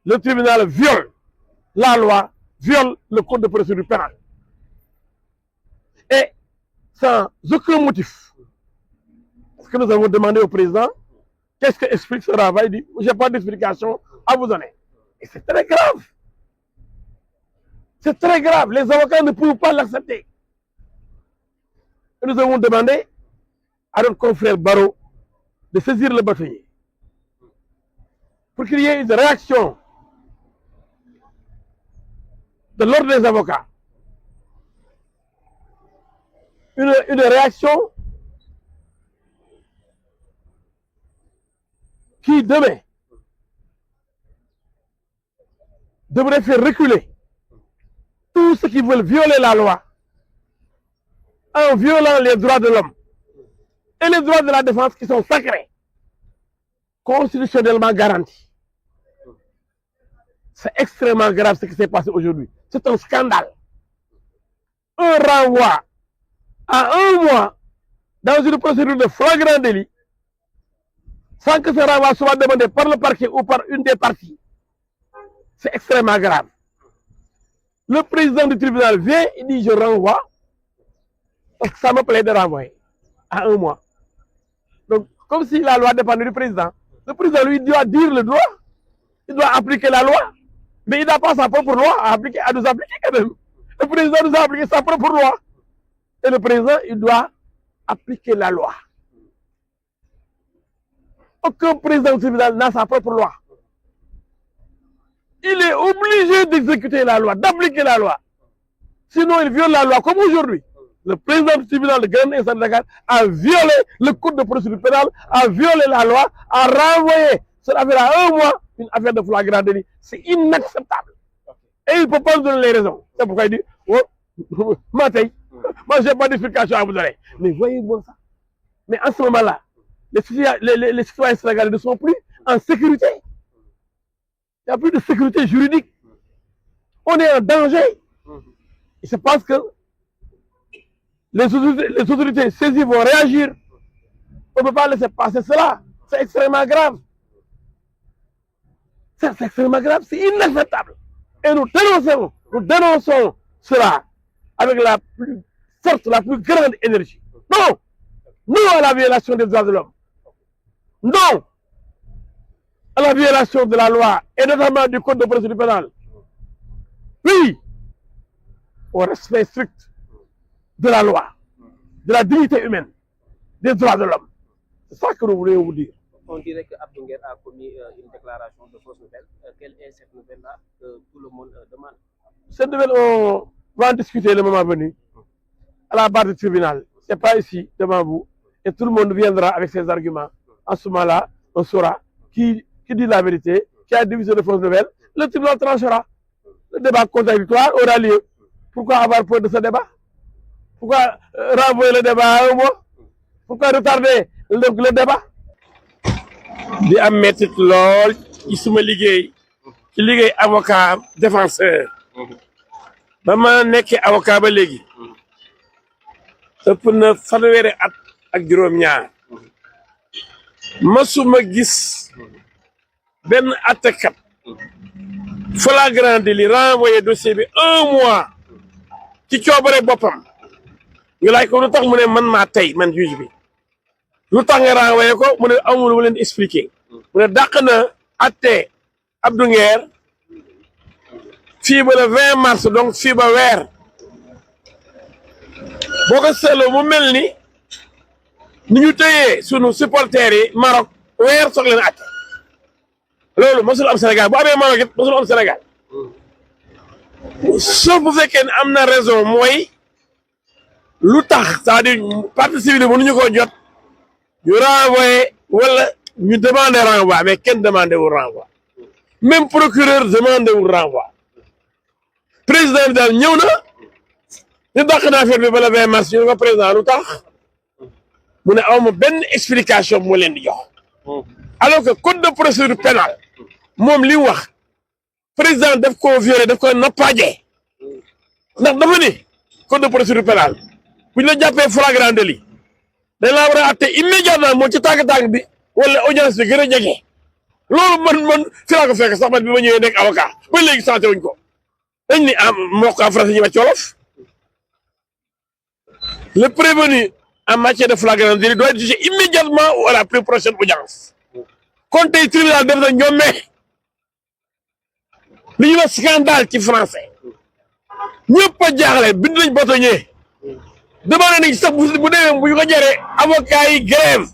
le tribunal viole la loi, viole le code de procédure pénale. Et sans aucun motif. Parce que nous avons demandé au président, qu'est-ce que explique ce renvoi? Il dit, je n'ai pas d'explication à vous donner. Et c'est très grave. C'est très grave. Les avocats ne peuvent pas l'accepter. Et nous avons demandé à notre confrère Barreau de saisir le bâtonnier pour qu'il y ait une réaction de l'ordre des avocats. Une réaction qui demain devrait faire reculer tous ceux qui veulent violer la loi en violant les droits de l'homme et les droits de la défense qui sont sacrés, constitutionnellement garantis. C'est extrêmement grave ce qui s'est passé aujourd'hui. C'est un scandale. Un renvoi à 1 mois dans une procédure de flagrant délit sans que ce renvoi soit demandé par le parquet ou par une des parties. C'est extrêmement grave. Le président du tribunal vient et dit je renvoie parce que ça me plaît de renvoyer à 1 mois. Donc, comme si la loi dépendait du président, le président lui doit dire le droit, il doit appliquer la loi, mais il n'a pas sa propre loi à nous appliquer quand même. Le président nous a appliqué sa propre loi. Et le président, il doit appliquer la loi. Aucun président du tribunal n'a sa propre loi. Il est obligé d'exécuter la loi, d'appliquer la loi. Sinon, il viole la loi, comme aujourd'hui. Le président du tribunal de grande instance de Dakar a violé le code de procédure pénale, a violé la loi, a renvoyé cette affaire à 1 mois, une affaire de flagrant délit. C'est inacceptable. Et il ne peut pas nous donner les raisons. C'est pourquoi il dit, oh, Matei, moi je n'ai pas d'explication à vous donner. Mais voyez-vous ça. Mais en ce moment-là, les citoyens sénégalais ne sont plus en sécurité. Il n'y a plus de sécurité juridique. On est en danger. Et je pense que les autorités saisies vont réagir. On ne peut pas laisser passer cela. C'est extrêmement grave. C'est extrêmement grave, c'est inacceptable. Et nous dénonçons cela avec la plus forte, la plus grande énergie. Non! Non à la violation des droits de l'homme. Non à la violation de la loi et notamment du code de procédure pénale. Oui au respect strict de la loi, de la dignité humaine, des droits de l'homme. C'est ça que nous voulons vous dire. On dirait que Abdou Nguer a commis une déclaration de fausse nouvelle. Quelle est cette nouvelle-là que tout le monde demande? Cette nouvelle, on va en discuter le moment venu, à la barre du tribunal. Ce n'est pas ici, devant vous. Et tout le monde viendra avec ses arguments. En ce moment-là, on saura qui dit la vérité, qui a divisé de fausses nouvelles. Le tribunal tranchera. Le débat contradictoire aura lieu. Pourquoi avoir peur de ce débat? Pourquoi renvoyer le débat à 1 mois? Pourquoi retarder le débat? di am métit lool ci suma liggéey ci liggéey avocat défenseur ba ma nekkee avocat ba léegi ëpp na fanweeri at ak juróom-ñaar masuma gis benn attekat flagrant délit renvoyé dossier bi 1 mois ci coobare boppam nga laaj ko lu tax mu ne man maa tey man juge bi lu tax nga renvoyé ko mu ne amul lu ma leen expliqué mu ne dàq na atte Abdou Nguer fii ba le 20 mars donc fii ba weer boo ko seetloo mu mel ni ñu tëyee sunu supporters yi Maroc weer soog leen atte loolu mosul am Sénégal bu amee Maroc it mosul am Sénégal sauf bu fekkee ne am na raison mooy lu tax c'est-à-dire partie civile mënuñu koo jot ñu renvoyé wala ñu demandé renvoi mais kenn demandé wu renvoi même procureur demandé wu renvoi président bi daal ñëw na ñu dàq na affaire bi ba le 20 mars ñu ne ko président lu tax mu ne awma benn explication bu ma leen di jox alors que code de procédure pénale moom li wax président daf koo violé daf koy nappaaje ndax dafa ni code de procédure pénale bu ñu la jàppee flagrant délit dañ laa war a atte immédiatement moo ci tàng-tàng bi wala audience bi gën a jege loolu man fi laa ko fekk sax man bi ma ñëwee nekk avocat ba léegi santé wuñ ko dañ ni mbokk en français ñu wàcc wolof. Le prévenu en matière de flagrant délit doit être jugé immédiatement ou à la plus prochaine audience. kon tey tribunal def na ñoom li ñuy wax scandale ci français ñëpp a jaaxle bind nañ bâtonnier demandé nañ sax bu demee bu ñu ko jaree avocat yi grève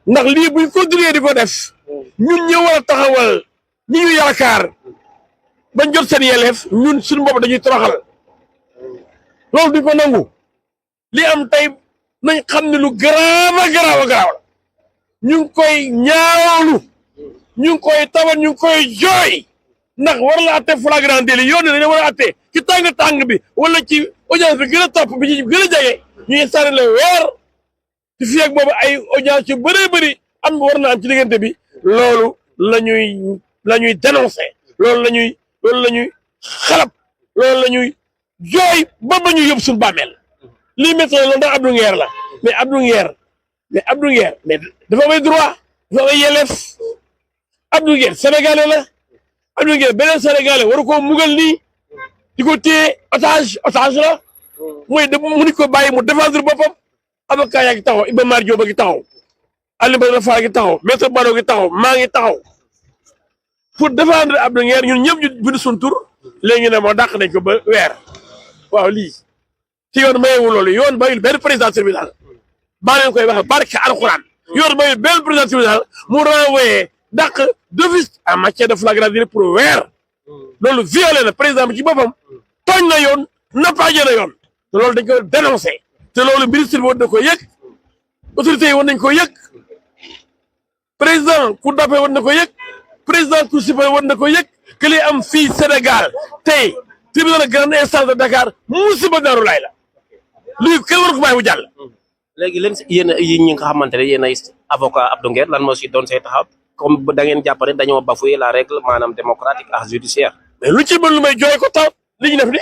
ndax lii buñ continuer di ko def ñun ñëw war a taxawal ñi ñu yaakaar bañ jot seen yelleef ñun suñu bopp dañuy toroxal loolu duñ ko nangu li am tey nañ xam ne lu garaaw a garaaw a garaaw la ñu ngi koy ñaawlu ñu ngi koy tawat ñu ngi koy jooy ndax war la atte flagrant délit yoon dañu war a atte ci tàng bi wala ci audience bi gën a topp bi ci gën a jege ñuy sànni la weer ci fii ak boobu ay audience yu bëree bëri am war na am ci diggante bi loolu la ñuy dénoncer loolu la ñuy xalab loolu la ñuy jooy ba ñu yóbbu suñu bàmmeel lii métti loolu ndax Abdou Nguer la mais Abdou Nguer mais dafa may droit dafa may yelleef Abdou Nguer sénégalais la Abdou Nguer beneen sénégalais waru koo mugal nii di ko téye otage la mooy de mu ni ko bàyyi mu défendre boppam avocat yaa ngi taxaw Iba Mar Diop a ngi taxaw Aliou Badara Fall ngi taxaw maître Baro ngi taxaw maa ngi taxaw pour défendre Abdou Nguer ñun ñëpp ñu bind suñu tur léegi ne moo dàq nañ ko ba weer waaw lii ci yoon mayewu loolu yoon mayul benn président tribunal baa leen koy waxe barke alxuraan yoon mayul benn président tribunal mu renvoyé dàq d'office en matière de flagrant délit pour weer loolu violé na président bi ci boppam tooñ na yoon nappaaje na yoon te loolu dañ ko dénoncé te loolu ministre bi war na ko yëg autorités yi war nañ ko yëg président cour d'appel war na ko yëg président cour suprême war na ko yëg que li am fii Sénégal tey tribunal de grande instance de Dakar musiba Daaru Laay la lii kenn war ko bàyyi mu jàll. léegi leen yéen ñi nga xamante ne yéen ay avocat Abdou Nguer lan moo si doon say taxaw comme da ngeen jàpp ne dañoo bafouer la règle maanaam démocratique ak judiciaire. mais lu ci mën lu may jooy ko taw li ñu def ni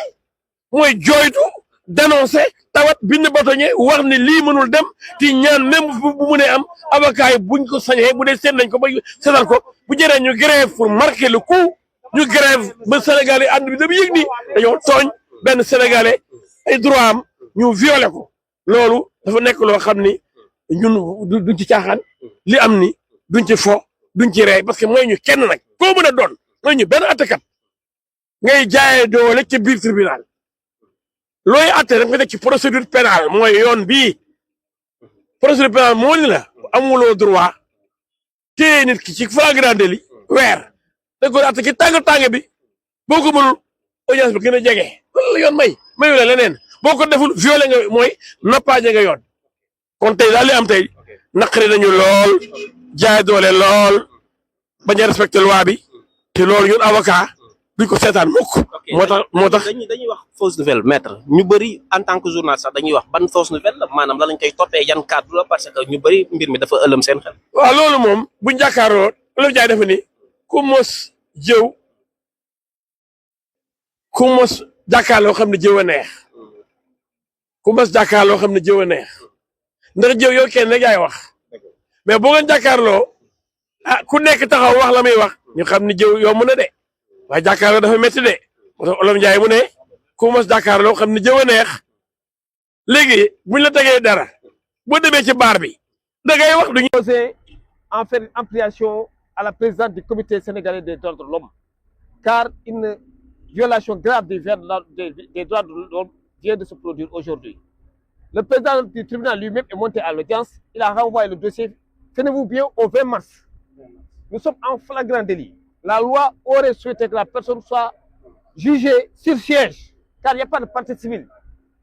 mooy jooytu dénoncer tawat bind bâtonnier wax ne lii mënul dem ti ñaan même bu mënee am avocat yi buñ ko sañee bu dee seet nañ ko ba seetal ko bu jëree ñu grève pour marquer le coup ñu grève ba Sénégalais ànd bi dama yëg ni dañoo tooñ benn Sénégalais ay droit am ñu violé ko loolu dafa nekk loo xam ni ñun duñ ci caaxaan li am ni duñ ci fo duñ ci rey parce que mooy ñu kenn nag koo mën a doon mooy ñu benn attekat ngay jaayee doole ci biir tribunal looy atte da nga nekk ci procédure pénale mooy yoon bii procédure pénale moo ni la amuloo droit téye nit ki ci flagrant délit weer da ko atte ci tàng bi boo ko mënul audience bi gën a jege loolu la yoon mayu la leneen boo ko deful violé nga mooy nappaaje nga yoon kon tey daal li am tey naqari nañu lool jaay doole lool bañ a respecté loi bi te loolu ñun avocat duñ ko seetaan mukk moo tax dañuy wax fausse nouvelle maître ñu bëri en tant que journaliste sax dañuy wax ban fausse nouvelle la maanaam la lañ koy toppee yan cadre la parce que ñu bëri mbir mi dafa ëlëm seen xel. waaw loolu moom buñ jàkkaarloo olof jaay dafa ni ku mos jëw ku mos jàkkaarloo xam ne jëw a neex ku mos jàkkaarloo xam ne jëw a neex ndax jëw yow kenn rek yaay wax mais boo ngeen jàkkaarloo ku nekk taxaw wax la muy wax ñu xam ne jëw yomb na de waaye jàkkaarloo dafa métti de moo tax olof Njaay mu ne ku mos jàkkaarloo xam ne jëw a neex léegi buñ la tegee dara boo demee ci baar bi da ngay wax duñu osé en faire une ampliation à la présidente du comité sénégalais des droits de l'homme car une violation grave des droits de l'homme vient de se produire aujourd'hui. Le président du tribunal lui-même est monté à l'audience, il a renvoyé le dossier, tenez-vous bien, au 20 mars. Nous sommes en flagrant délit. La loi aurait souhaité que la personne soit jugée sur siège, car il n'y a pas de partie civile.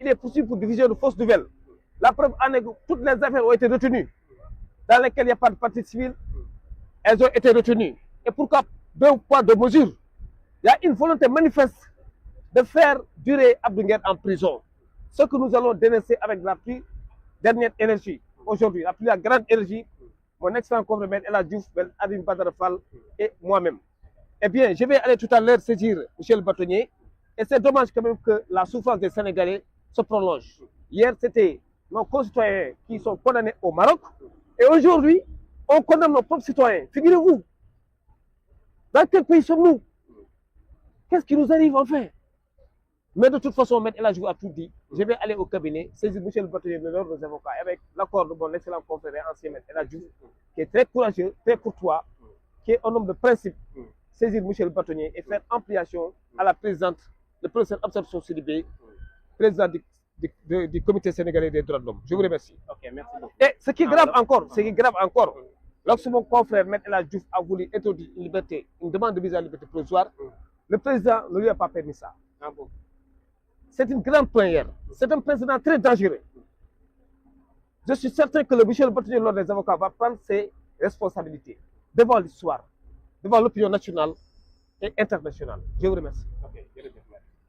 Il est poursuivi pour division de fausses nouvelles. La preuve en est que toutes les affaires ont été retenues, dans lesquelles il n'y a pas de partie civile, elles ont été retenues. Et pourquoi deux poids, deux mesures? Il y a une volonté manifeste de faire durer Abdou Nguer en prison. Ce que nous allons dénoncer avec la plus dernière énergie. Aujourd'hui, la plus grande énergie, mon excellent confrère El Hadji Diouf, Ben Aliou Badara Fall et moi-même. Eh bien, je vais aller tout à l'heure saisir M. le bâtonnier. Et c'est dommage quand même que la souffrance des Sénégalais se prolonge. Hier, c'était nos concitoyens qui sont condamnés au Maroc. Et aujourd'hui, on condamne nos propres citoyens. Figurez-vous, Dans quel pays sommes-nous? Qu'est-ce qui nous arrive enfin? Mais de toute façon, M. El Hadji a tout dit. Je vais aller au cabinet, saisir M. le bâtonnier de l'ordre des avocats, avec l'accord de mon excellent confrère ancien M. El Hadji, qui est très courageux, très courtois, qui est un homme de principe, saisir M. le bâtonnier et faire ampliation à la présidente, le professeur Absorption Sidibé, président du comité sénégalais des droits de l'homme. Je vous remercie. Ok, merci beaucoup. Et ce qui est grave encore, lorsque mon confrère M. El Hadji a voulu introduire une liberté, une demande de mise en liberté provisoire, le président ne lui a pas permis ça. Ah bon? C'est une grande plénière. C'est un président très dangereux. Je suis certain que le monsieur le bâtonnier de l'ordre des avocats va prendre ses responsabilités devant l'histoire, devant l'opinion nationale et internationale. Je vous remercie.